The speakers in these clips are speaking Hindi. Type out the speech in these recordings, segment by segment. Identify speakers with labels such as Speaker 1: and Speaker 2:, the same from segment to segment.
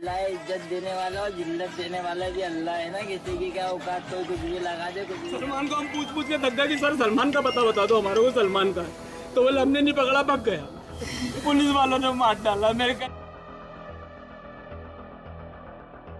Speaker 1: अल्लाह इज्जत देने वाला और जिल्लत देने वाला भी अल्लाह है ना। किसी की क्या औकात, कोई कुछ भी लगा दे कुछ।
Speaker 2: सलमान को हम पूछ पूछ के थक गए कि सर सलमान का पता बता दो हमारे को, सलमान का है। तो बोले हमने नहीं पकड़ा, पक गया। पुलिस वालों ने मार डाला मेरे।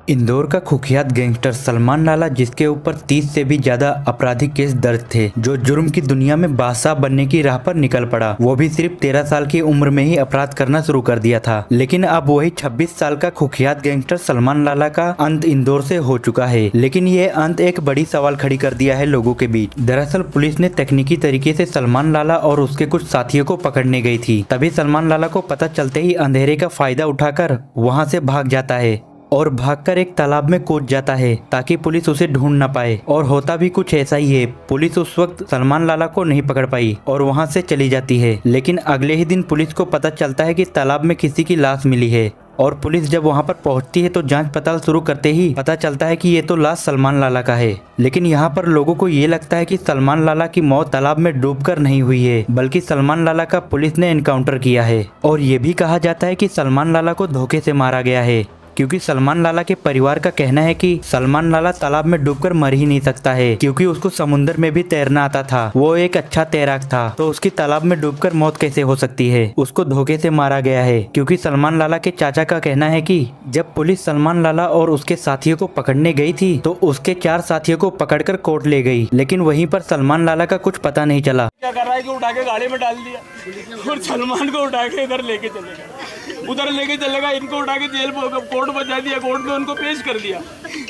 Speaker 3: इंदौर का कुख्यात गैंगस्टर सलमान लाला, जिसके ऊपर 30 से भी ज्यादा आपराधिक केस दर्ज थे, जो जुर्म की दुनिया में बादशाह बनने की राह पर निकल पड़ा। वो भी सिर्फ 13 साल की उम्र में ही अपराध करना शुरू कर दिया था। लेकिन अब वही 26 साल का कुख्यात गैंगस्टर सलमान लाला का अंत इंदौर से हो चुका है। लेकिन ये अंत एक बड़ी सवाल खड़ी कर दिया है लोगों के बीच। दरअसल पुलिस ने तकनीकी तरीके से सलमान लाला और उसके कुछ साथियों को पकड़ने गई थी। तभी सलमान लाला को पता चलते ही अंधेरे का फायदा उठाकर वहाँ से भाग जाता है और भागकर एक तालाब में कूद जाता है ताकि पुलिस उसे ढूंढ न पाए। और होता भी कुछ ऐसा ही है। पुलिस उस वक्त सलमान लाला को नहीं पकड़ पाई और वहां से चली जाती है। लेकिन अगले ही दिन पुलिस को पता चलता है कि तालाब में किसी की लाश मिली है। और पुलिस जब वहां पर पहुंचती है तो जांच पड़ताल शुरू करते ही पता चलता है कि ये तो लाश सलमान लाला का है। लेकिन यहाँ पर लोगों को ये लगता है कि सलमान लाला की मौत तालाब में डूबकर नहीं हुई है, बल्कि सलमान लाला का पुलिस ने एनकाउंटर किया है। और ये भी कहा जाता है कि सलमान लाला को धोखे से मारा गया है, क्योंकि सलमान लाला के परिवार का कहना है कि सलमान लाला तालाब में डूबकर मर ही नहीं सकता है, क्योंकि उसको समुद्र में भी तैरना आता था। वो एक अच्छा तैराक था, तो उसकी तालाब में डूबकर मौत कैसे हो सकती है। उसको धोखे से मारा गया है, क्योंकि सलमान लाला के चाचा का कहना है कि जब पुलिस सलमान लाला और उसके साथियों को पकड़ने गई थी तो उसके 4 साथियों को पकड़कर कोर्ट ले गई। लेकिन वहीं पर सलमान लाला का कुछ पता नहीं चला।
Speaker 2: क्या कर रहा है कि उठा के गाड़ी में डाल दिया और सलमान को उठा के इधर लेके चलेगा, उधर लेके चलेगा। इनको उठा के जेल कोर्ट पहुंचा दिया, कोर्ट में उनको पेश कर दिया।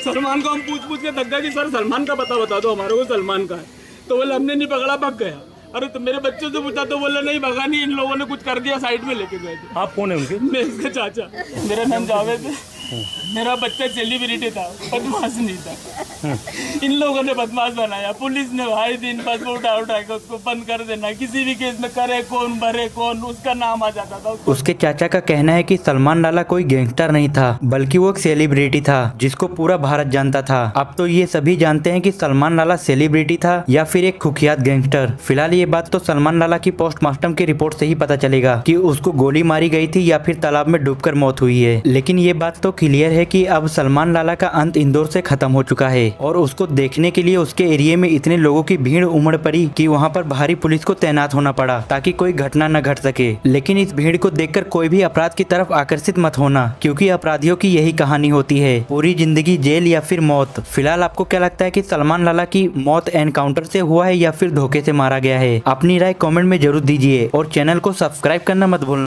Speaker 2: सलमान को हम पूछ पूछ के थक गए कि सर सलमान का पता बता दो हमारे को, सलमान का है। तो बोले हमने नहीं पकड़ा, पक गया। अरे तो मेरे बच्चों से पूछा तो बोले नहीं भगा नहीं, इन लोगों ने कुछ कर दिया, साइड में लेके गए थे।
Speaker 4: आप कौन है उनके?
Speaker 2: मैं इसके चाचा। मेरा नाम जावेद है। मेरा बच्चा सेलिब्रिटी था, बदमाश नहीं था। इन लोगों ने बदमाश बनाया। पुलिस ने भाई दिन बस उठा के उसको बंद कर देना। किसी भी केस में करे कौन भरे कौन, उसका नाम आ जाता था।
Speaker 3: उसके चाचा का कहना है कि सलमान लाला कोई गैंगस्टर नहीं था, बल्कि वो एक सेलिब्रिटी था जिसको पूरा भारत जानता था। अब तो ये सभी जानते हैं कि सलमान लाला सेलिब्रिटी था या फिर एक कुख्यात गैंगस्टर। फिलहाल ये बात तो सलमान लाला की पोस्टमार्टम की रिपोर्ट से ही पता चलेगा कि उसको गोली मारी गई थी या फिर तालाब में डूबकर मौत हुई है। लेकिन ये बात तो क्लियर है कि अब सलमान लाला का अंत इंदौर से खत्म हो चुका है और उसको देखने के लिए उसके एरिया में इतने लोगों की भीड़ उमड़ पड़ी कि वहाँ पर भारी पुलिस को तैनात होना पड़ा ताकि कोई घटना न घट सके। लेकिन इस भीड़ को देखकर कोई भी अपराध की तरफ आकर्षित मत होना, क्योंकि अपराधियों की यही कहानी होती है, पूरी जिंदगी जेल या फिर मौत। फिलहाल आपको क्या लगता है कि सलमान लाला की मौत एनकाउंटर से हुआ है या फिर धोखे से मारा गया है? अपनी राय कमेंट में जरूर दीजिए और चैनल को सब्सक्राइब करना मत भूलना।